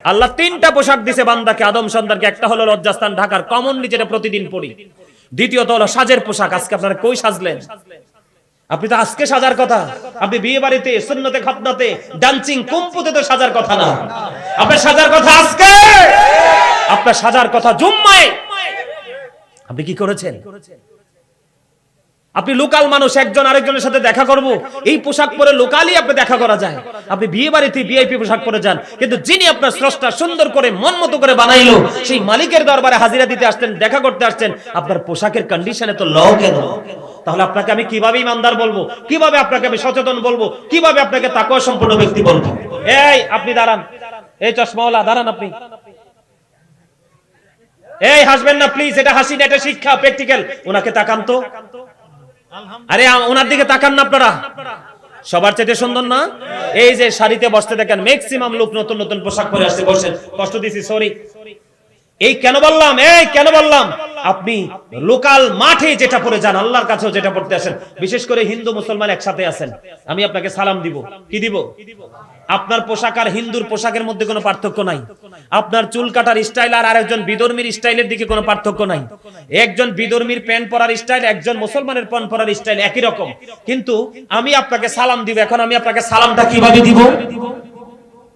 আল্লাহ তিনটা পোশাক দিছে বান্দাকে, আদম সন্তানকে। একটা হলো লজ্জাস্থান ঢাকার কমনলি, যেটা প্রতিদিন পড়ি। দ্বিতীয়ত হলো সাজের পোশাক। আজকে আপনারা কই সাজলেন? আপনি তো আজকে সাজার কথা। আপনি বিয়ে বাড়িতে, সুন্নতে, খাতনাতে, ডান্সিং, কুম্পুতে তো সাজার কথা না। আপনার সাজার কথা আজকে, আপনার সাজার কথা জুম্মায়। আপনি কি করেছেন? আপনি লোকাল মানুষ, একজন আরেকজনের সাথে দেখা করব, এই পোশাক পরে লোকালি আপনি দেখা করা যায়। আপনি বিয়ে বাড়িতে ভিআইপি পোশাক পরে যান, কিন্তু যিনি আপনার স্রষ্টা সুন্দর করে মন মতো করে বানাইলো, সেই মালিকের দরবারে হাজিরা দিতে আসছেন, দেখা করতে আসছেন, আপনার পোশাকের কন্ডিশনে তো ল কেন? তাহলে আপনাকে আমি কিভাবে ইমানদার বলবো? কিভাবে আপনাকে আমি সচেতন বলবো? কিভাবে আপনাকে তাকওয়া সম্পন্ন ব্যক্তি বলবো? এই আপনি দাঁড়ান, এই চশমাওয়ালা দাঁড়ান। আপনি এই হাসবেন না প্লিজ, এটা হাসি না, এটা শিক্ষা, প্র্যাকটিক্যাল। ওনাকে তাকান তো। আরে ওনার দিকে তাকান না আপনারা। সবার চাইতে সুন্দর না? এই যে শাড়িতে বসতে দেখেন, ম্যাক্সিমাম লোক নতুন নতুন পোশাক পরে আসছে। বসেন, কষ্ট দিছি, সরি। এই কেন বললাম, আপনি লোকাল মাঠে যেটা পরে যান, আল্লাহর কাছেও যেটা পড়তে আসেন। বিশেষ করে হিন্দু মুসলমান একসাথে আছেন, আমি আপনাকে সালাম দিব। কি দিব? আপনার পোশাক আর হিন্দুর পোশাকের মধ্যে কোনো পার্থক্য নাই। আপনার চুল কাটার স্টাইল আর আরেকজন বিধর্মীর স্টাইলের দিকে কোনো পার্থক্য নাই। একজন বিধর্মীর প্যান্ট পরার স্টাইল, একজন মুসলমানের প্যান্ট পরার স্টাইল একই রকম, কিন্তু আমি আপনাকে সালাম দিব। এখন আমি আপনাকে সালামটা কিভাবে দিব?